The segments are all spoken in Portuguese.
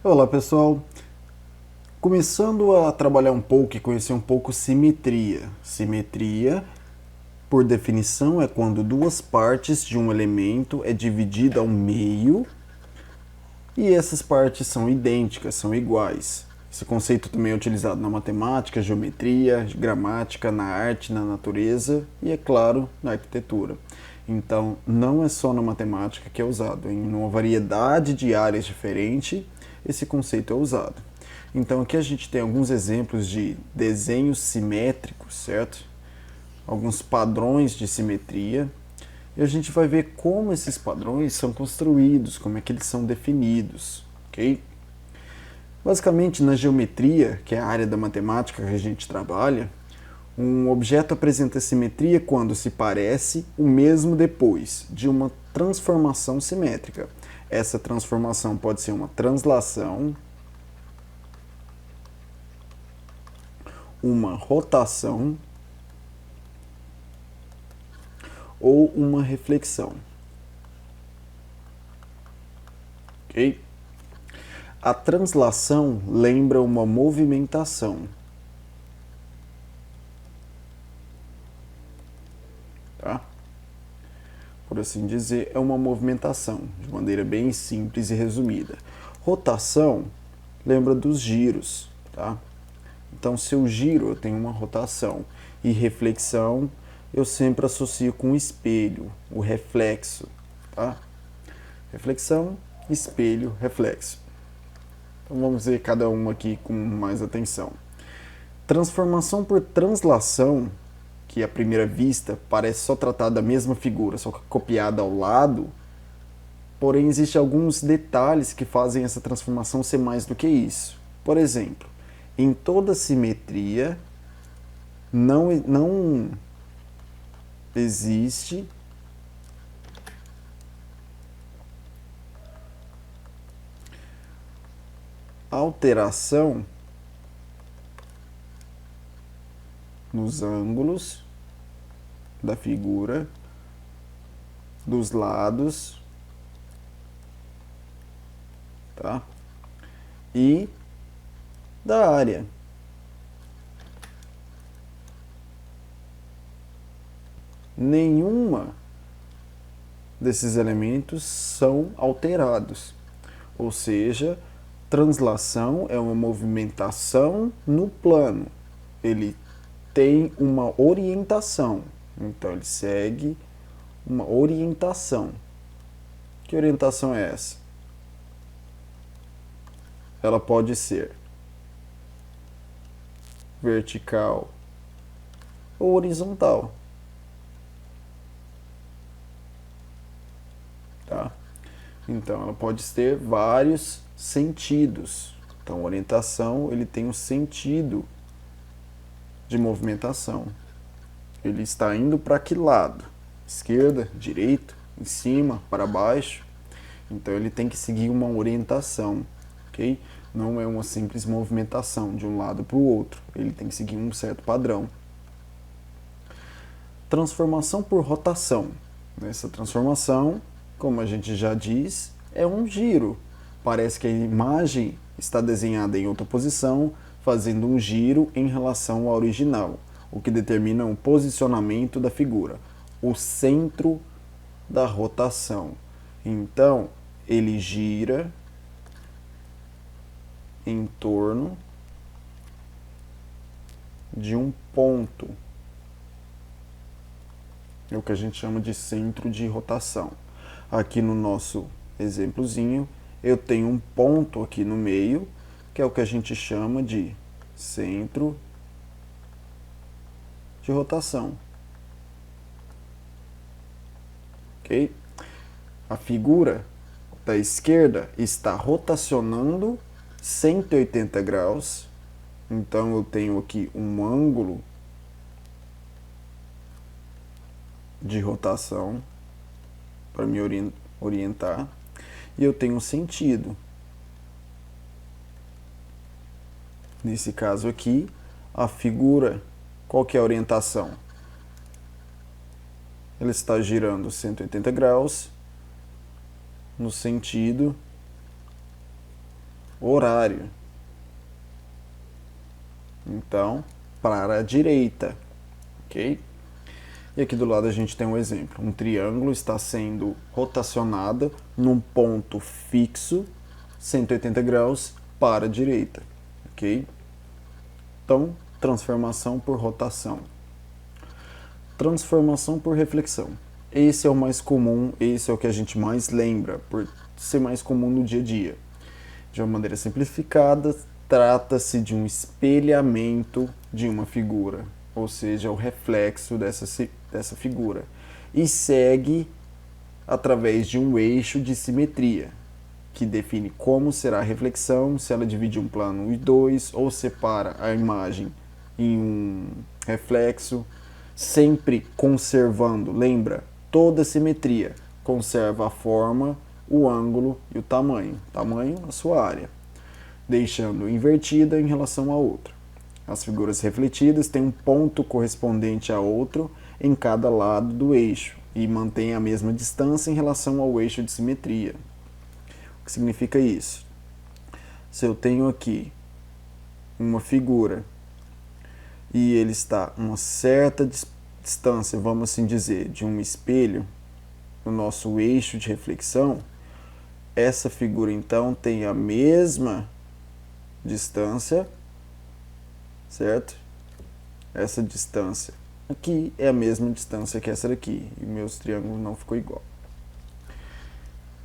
Olá pessoal, começando a trabalhar um pouco e conhecer um pouco simetria. Simetria, por definição, é quando duas partes de um elemento é dividida ao meio e essas partes são idênticas, são iguais. Esse conceito também é utilizado na matemática, geometria, gramática, na arte, na natureza e, é claro, na arquitetura. Então, não é só na matemática que é usado, em uma variedade de áreas diferentes, esse conceito é usado. Então, aqui a gente tem alguns exemplos de desenhos simétricos, certo? Alguns padrões de simetria. E a gente vai ver como esses padrões são construídos, como é que eles são definidos, ok? Basicamente, na geometria, que é a área da matemática que a gente trabalha, um objeto apresenta simetria quando se parece o mesmo depois de uma transformação simétrica. Essa transformação pode ser uma translação, uma rotação ou uma reflexão. Ok? A translação lembra uma movimentação. Tá? Por assim dizer, é uma movimentação, de maneira bem simples e resumida. Rotação lembra dos giros. Tá? Então, se eu giro, eu tenho uma rotação. E reflexão, eu sempre associo com o espelho, o reflexo. Tá? Reflexão, espelho, reflexo. Então, vamos ver cada um aqui com mais atenção. Transformação por translação, que à primeira vista parece só tratar da mesma figura, só que copiada ao lado, porém existem alguns detalhes que fazem essa transformação ser mais do que isso. Por exemplo, em toda simetria não existe alteração nos ângulos da figura, dos lados, tá? E da área. Nenhuma desses elementos são alterados. Ou seja, translação é uma movimentação no plano. Ele tem uma orientação. Então ele segue uma orientação. Que orientação é essa? Ela pode ser vertical ou horizontal. Tá? Então ela pode ter vários sentidos. Então a orientação ele tem um sentido de movimentação. Ele está indo para que lado? Esquerda, direita, em cima, para baixo. Então ele tem que seguir uma orientação, ok? Não é uma simples movimentação de um lado para o outro. Ele tem que seguir um certo padrão. Transformação por rotação. Nessa transformação, como a gente já diz, é um giro. Parece que a imagem está desenhada em outra posição, fazendo um giro em relação ao original, o que determina o posicionamento da figura, o centro da rotação. Então, ele gira em torno de um ponto, é o que a gente chama de centro de rotação. Aqui no nosso exemplozinho, eu tenho um ponto aqui no meio, que é o que a gente chama de centro de rotação. Ok? A figura da esquerda está rotacionando 180 graus. Então eu tenho aqui um ângulo de rotação para me orientar. E eu tenho um sentido. Nesse caso aqui, a figura, qual que é a orientação? Ela está girando 180 graus no sentido horário. Então, para a direita, ok? E aqui do lado a gente tem um exemplo. Um triângulo está sendo rotacionado num ponto fixo, 180 graus, para a direita, ok? Então, transformação por rotação. Transformação por reflexão. Esse é o mais comum, esse é o que a gente mais lembra, por ser mais comum no dia a dia. De uma maneira simplificada, trata-se de um espelhamento de uma figura, ou seja, o reflexo dessa figura, e segue através de um eixo de simetria, que define como será a reflexão, se ela divide um plano em dois, ou separa a imagem em um reflexo, sempre conservando, lembra, toda a simetria, conserva a forma, o ângulo e o tamanho, a sua área, deixando invertida em relação a outra. As figuras refletidas têm um ponto correspondente a outro em cada lado do eixo e mantém a mesma distância em relação ao eixo de simetria. O que significa isso? Se eu tenho aqui uma figura e ele está a uma certa distância, vamos assim dizer, de um espelho, no nosso eixo de reflexão, essa figura então tem a mesma distância, certo? Essa distância aqui é a mesma distância que essa daqui, e meus triângulos não ficou igual.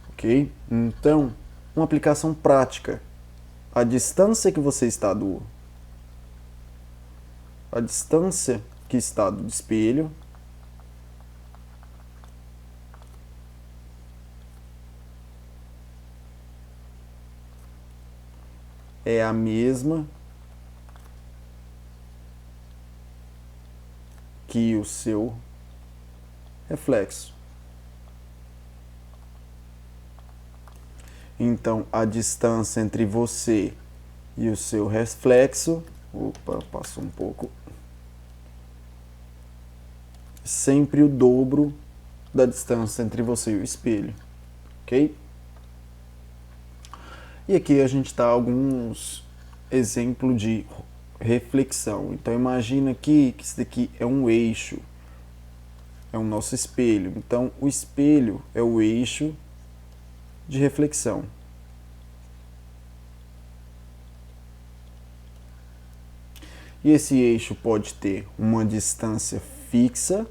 Ok? Então, uma aplicação prática. A distância que você está a distância que está do espelho é a mesma que o seu reflexo. Então, a distância entre você e o seu reflexo, opa, passou um pouco, sempre o dobro da distância entre você e o espelho, ok? E aqui a gente dá alguns exemplos de reflexão. Então imagina aqui que isso daqui é um eixo, é o nosso espelho. Então o espelho é o eixo de reflexão. E esse eixo pode ter uma distância fixa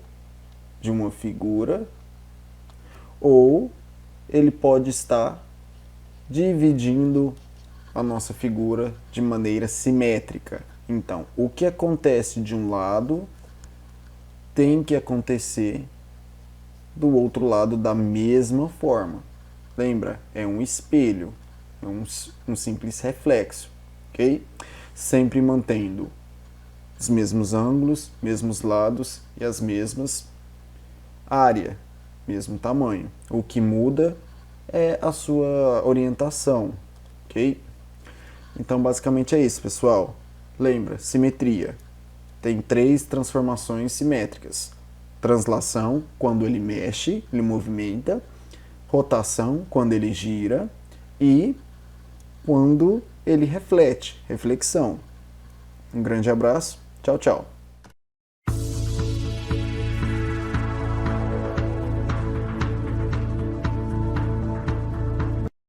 de uma figura, ou ele pode estar dividindo a nossa figura de maneira simétrica. Então, o que acontece de um lado tem que acontecer do outro lado da mesma forma. Lembra? É um espelho, é um simples reflexo, ok? Sempre mantendo os mesmos ângulos, mesmos lados e as mesmas área, mesmo tamanho. O que muda é a sua orientação, ok? Então, basicamente é isso, pessoal. Lembra, simetria. Tem 3 transformações simétricas. Translação, quando ele mexe, ele movimenta. Rotação, quando ele gira. E quando ele reflete, reflexão. Um grande abraço. Tchau, tchau.